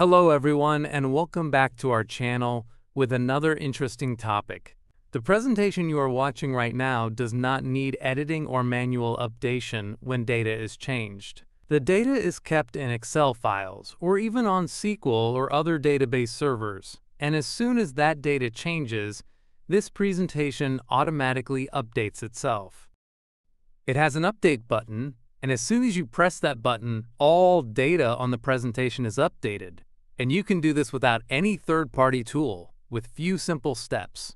Hello everyone and welcome back to our channel with another interesting topic. The presentation you are watching right now does not need editing or manual updation when data is changed. The data is kept in Excel files or even on SQL or other database servers, and as soon as that data changes, this presentation automatically updates itself. It has an update button, and as soon as you press that button, all data on the presentation is updated. And you can do this without any third-party tool, with few simple steps.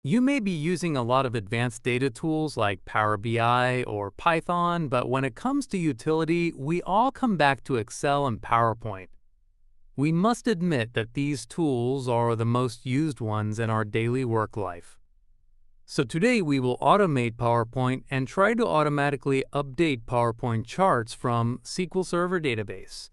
You may be using a lot of advanced data tools like Power BI or Python, but when it comes to utility, we all come back to Excel and PowerPoint. We must admit that these tools are the most used ones in our daily work life. So today we will automate PowerPoint and try to automatically update PowerPoint charts from SQL Server database.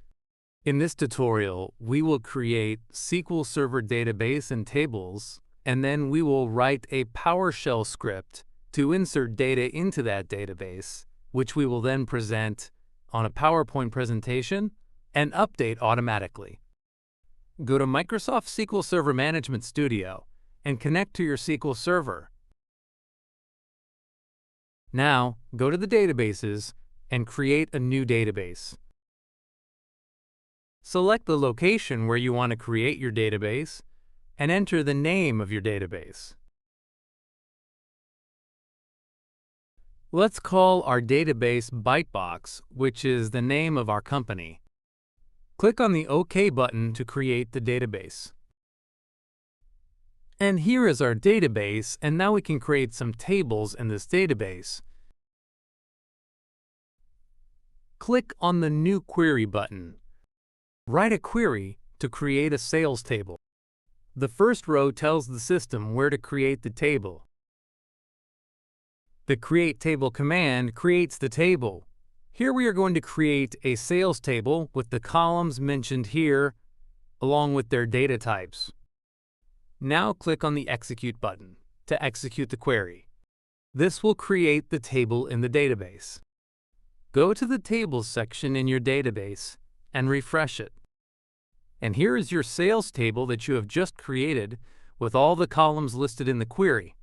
In this tutorial, we will create SQL Server database and tables, and then we will write a PowerShell script to insert data into that database, which we will then present on a PowerPoint presentation and update automatically. Go to Microsoft SQL Server Management Studio and connect to your SQL Server. Now, go to the databases and create a new database. Select the location where you want to create your database and enter the name of your database. Let's call our database ByteBox, which is the name of our company. Click on the OK button to create the database. And here is our database, and now we can create some tables in this database. Click on the New Query button. Write a query to create a sales table. The first row tells the system where to create the table. The Create Table command creates the table. Here we are going to create a sales table with the columns mentioned here, along with their data types. Now click on the Execute button to execute the query. This will create the table in the database. Go to the Tables section in your database and refresh it. And here is your sales table that you have just created with all the columns listed in the query.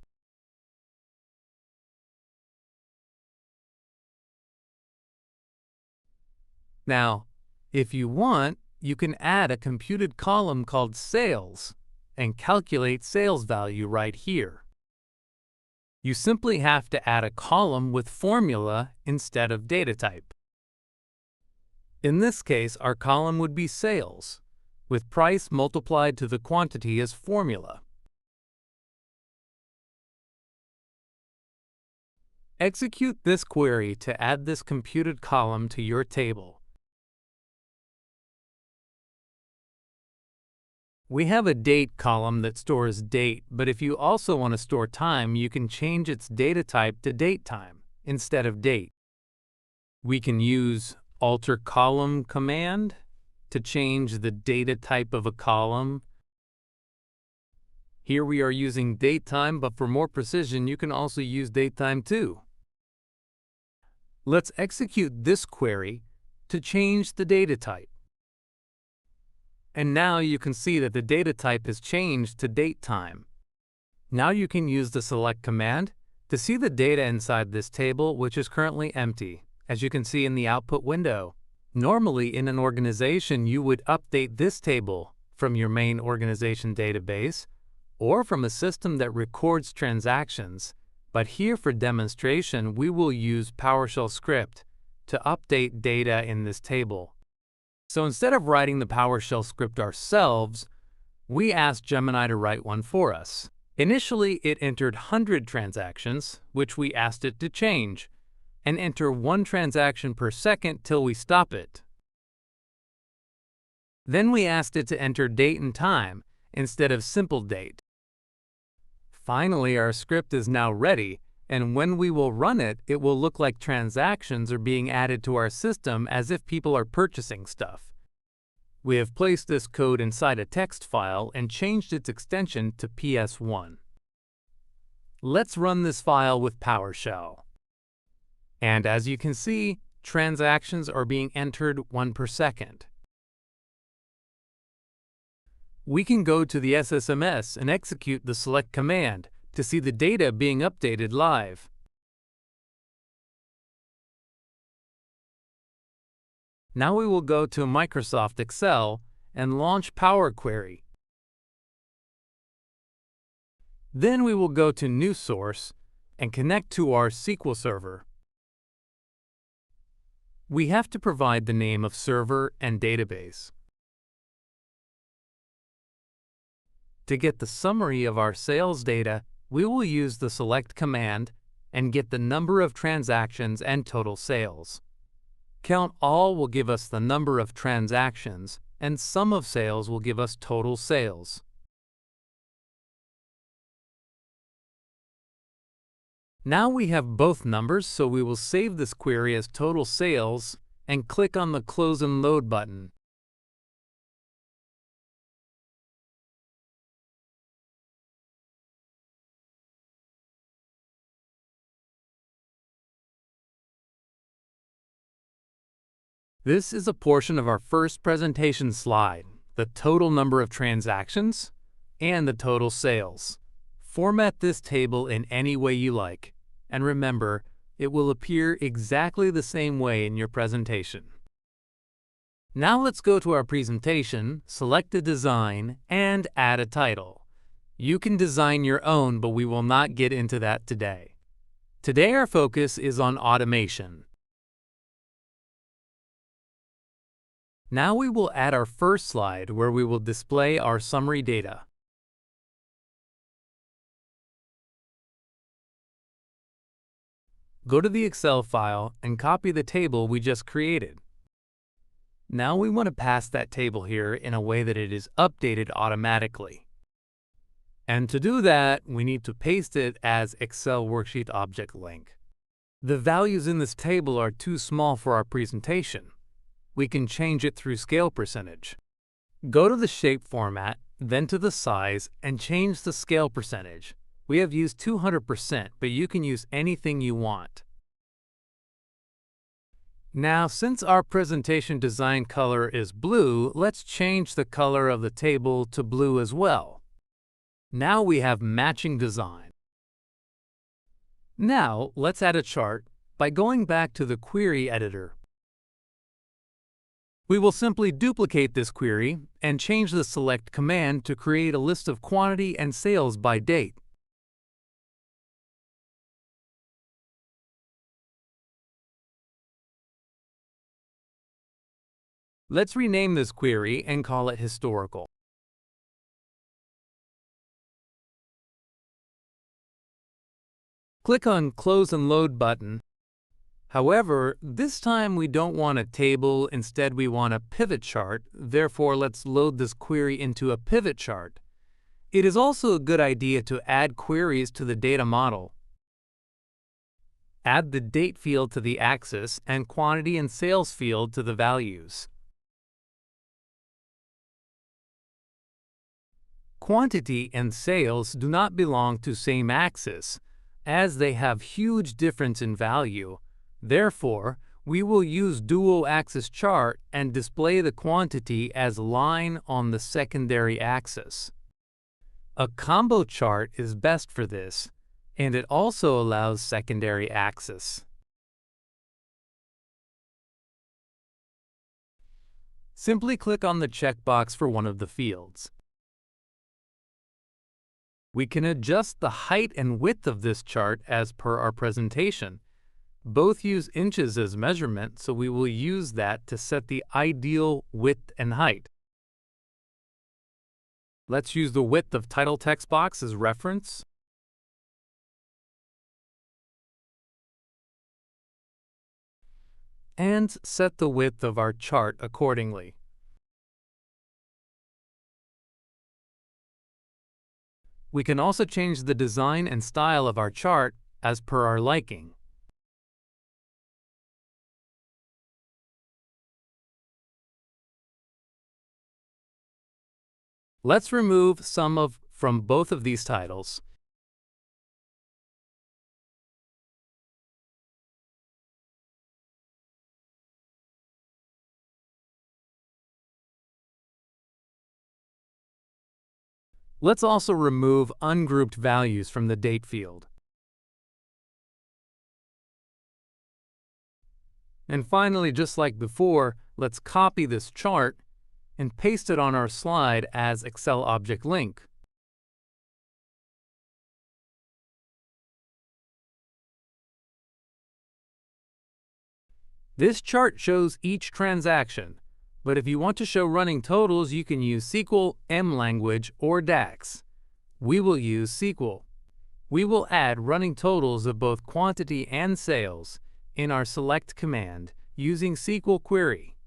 Now, if you want, you can add a computed column called Sales and calculate sales value right here. You simply have to add a column with formula instead of data type. In this case, our column would be sales, with price multiplied to the quantity as formula. Execute this query to add this computed column to your table. We have a date column that stores date, but if you also want to store time, you can change its data type to datetime instead of date. We can use alter column command to change the data type of a column. Here we are using datetime, but for more precision, you can also use datetime too. Let's execute this query to change the data type. And now you can see that the data type has changed to datetime. Now you can use the select command to see the data inside this table, which is currently empty, as you can see in the output window. Normally in an organization, you would update this table from your main organization database or from a system that records transactions. But here for demonstration, we will use PowerShell script to update data in this table. So instead of writing the PowerShell script ourselves, we asked Gemini to write one for us. Initially, it entered 100 transactions, which we asked it to change, and enter 1 transaction per second till we stop it. Then we asked it to enter date and time instead of simple date. Finally, our script is now ready, and when we will run it, it will look like transactions are being added to our system as if people are purchasing stuff. We have placed this code inside a text file and changed its extension to PS1. Let's run this file with PowerShell. And as you can see, transactions are being entered 1 per second. We can go to the SSMS and execute the select command to see the data being updated live. Now we will go to Microsoft Excel and launch Power Query. Then we will go to New Source and connect to our SQL Server. We have to provide the name of server and database. To get the summary of our sales data, we will use the select command and get the number of transactions and total sales. Count all will give us the number of transactions, and sum of sales will give us total sales. Now we have both numbers, so we will save this query as total sales and click on the Close and Load button. This is a portion of our first presentation slide, the total number of transactions and the total sales. Format this table in any way you like, and remember, it will appear exactly the same way in your presentation. Now let's go to our presentation, select a design, and add a title. You can design your own, but we will not get into that today. Today our focus is on automation. Now we will add our first slide where we will display our summary data. Go to the Excel file and copy the table we just created. Now we want to pass that table here in a way that it is updated automatically. And to do that, we need to paste it as Excel worksheet object link. The values in this table are too small for our presentation. We can change it through scale percentage. Go to the shape format, then to the size, and change the scale percentage. We have used 200%, but you can use anything you want. Now, since our presentation design color is blue, let's change the color of the table to blue as well. Now we have matching design. Now, let's add a chart by going back to the query editor. We will simply duplicate this query and change the select command to create a list of quantity and sales by date. Let's rename this query and call it historical. Click on Close and Load button. However, this time we don't want a table, instead we want a pivot chart, therefore let's load this query into a pivot chart. It is also a good idea to add queries to the data model. Add the date field to the axis and quantity and sales field to the values. Quantity and sales do not belong to same axis, as they have huge difference in value. Therefore, we will use dual axis chart and display the quantity as line on the secondary axis. A combo chart is best for this, and it also allows secondary axis. Simply click on the checkbox for one of the fields. We can adjust the height and width of this chart as per our presentation. Both use inches as measurement, so we will use that to set the ideal width and height. Let's use the width of title text box as reference. And set the width of our chart accordingly. We can also change the design and style of our chart as per our liking. Let's remove some from both of these titles. Let's also remove ungrouped values from the date field. And finally, just like before, let's copy this chart and paste it on our slide as Excel object link. This chart shows each transaction, but if you want to show running totals, you can use SQL, mLanguage, or DAX. We will use SQL. We will add running totals of both quantity and sales in our select command using SQL query.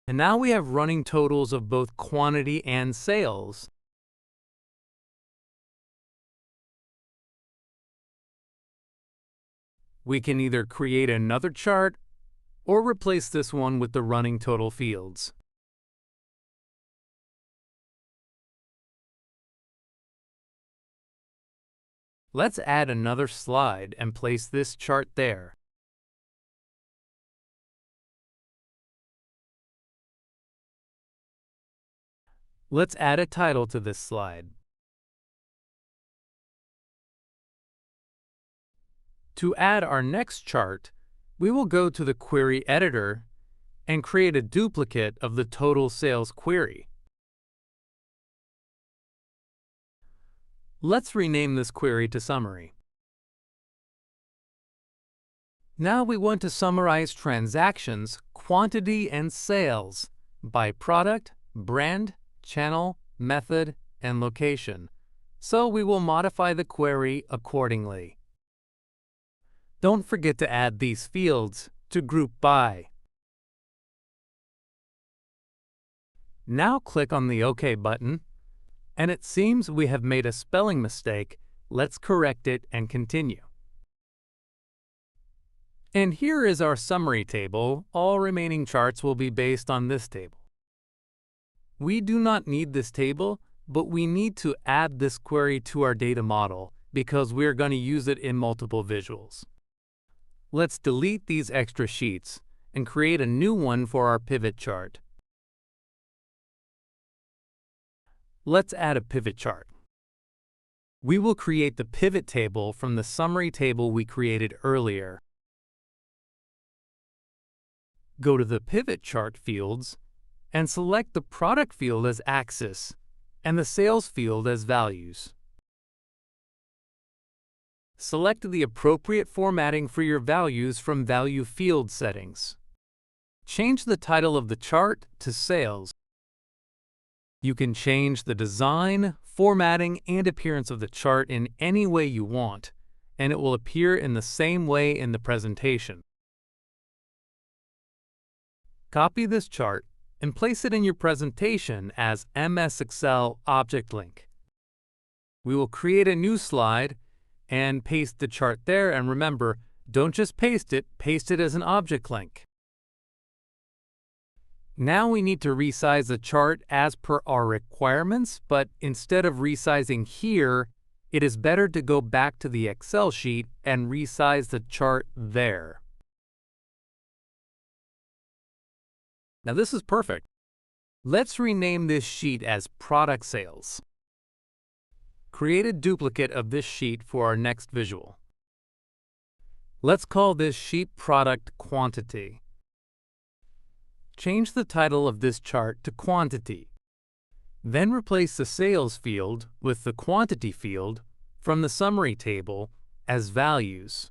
And now we have running totals of both quantity and sales. We can either create another chart or replace this one with the running total fields. Let's add another slide and place this chart there. Let's add a title to this slide. To add our next chart, we will go to the Query Editor and create a duplicate of the Total Sales query. Let's rename this query to Summary. Now we want to summarize transactions, quantity, and sales by product, brand, channel, method, and location. So we will modify the query accordingly. Don't forget to add these fields to Group By. Now click on the OK button, and it seems we have made a spelling mistake. Let's correct it and continue. And here is our summary table. All remaining charts will be based on this table. We do not need this table, but we need to add this query to our data model because we're going to use it in multiple visuals. Let's delete these extra sheets and create a new one for our pivot chart. Let's add a pivot chart. We will create the pivot table from the summary table we created earlier. Go to the pivot chart fields and select the product field as axis and the sales field as values. Select the appropriate formatting for your values from Value Field Settings. Change the title of the chart to Sales. You can change the design, formatting, and appearance of the chart in any way you want, and it will appear in the same way in the presentation. Copy this chart and place it in your presentation as MS Excel Object Link. We will create a new slide and paste the chart there, and remember, don't just paste it as an object link. Now we need to resize the chart as per our requirements, but instead of resizing here, it is better to go back to the Excel sheet and resize the chart there. Now this is perfect. Let's rename this sheet as Product Sales. Create a duplicate of this sheet for our next visual. Let's call this sheet Product Quantity. Change the title of this chart to Quantity. Then replace the Sales field with the Quantity field from the Summary table as Values.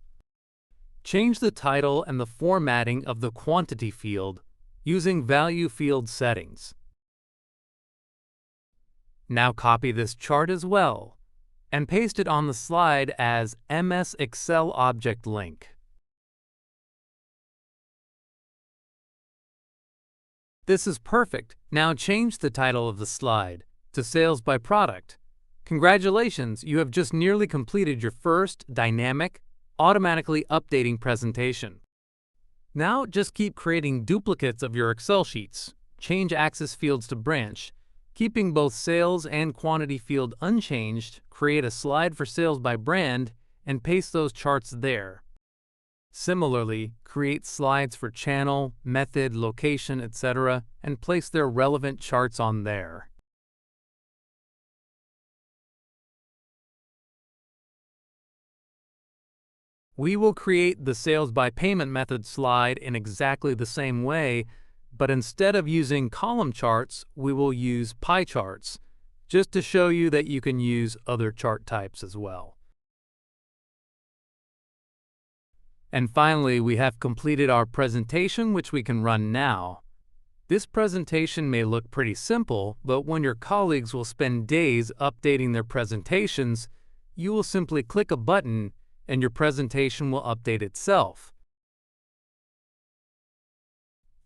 Change the title and the formatting of the Quantity field using Value Field Settings. Now copy this chart as well and paste it on the slide as MS Excel Object Link. This is perfect. Now change the title of the slide to Sales by Product. Congratulations, you have just nearly completed your first dynamic, automatically updating presentation. Now just keep creating duplicates of your Excel sheets. Change axis fields to branch. Keeping both sales and quantity field unchanged, create a slide for sales by brand and paste those charts there. Similarly, create slides for channel, method, location, etc., and place their relevant charts on there. We will create the sales by payment method slide in exactly the same way, but instead of using column charts, we will use pie charts, just to show you that you can use other chart types as well. And finally, we have completed our presentation, which we can run now. This presentation may look pretty simple, but when your colleagues will spend days updating their presentations, you will simply click a button and your presentation will update itself.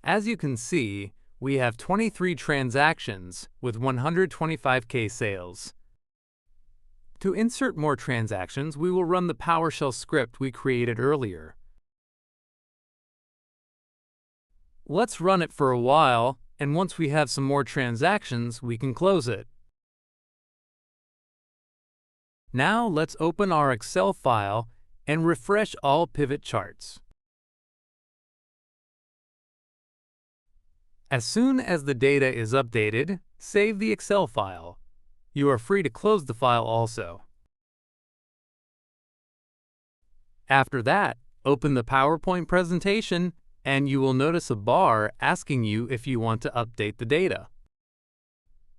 As you can see, we have 23 transactions with 125K sales. To insert more transactions, we will run the PowerShell script we created earlier. Let's run it for a while, and once we have some more transactions, we can close it. Now let's open our Excel file and refresh all pivot charts. As soon as the data is updated, save the Excel file. You are free to close the file also. After that, open the PowerPoint presentation and you will notice a bar asking you if you want to update the data.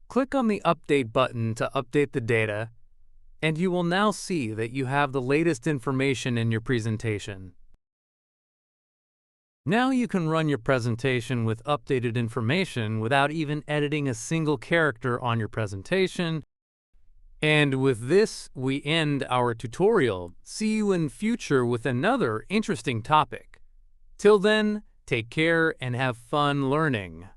Click on the Update button to update the data, and you will now see that you have the latest information in your presentation. Now you can run your presentation with updated information without even editing a single character on your presentation. And with this, we end our tutorial. See you in future with another interesting topic. Till then, take care and have fun learning.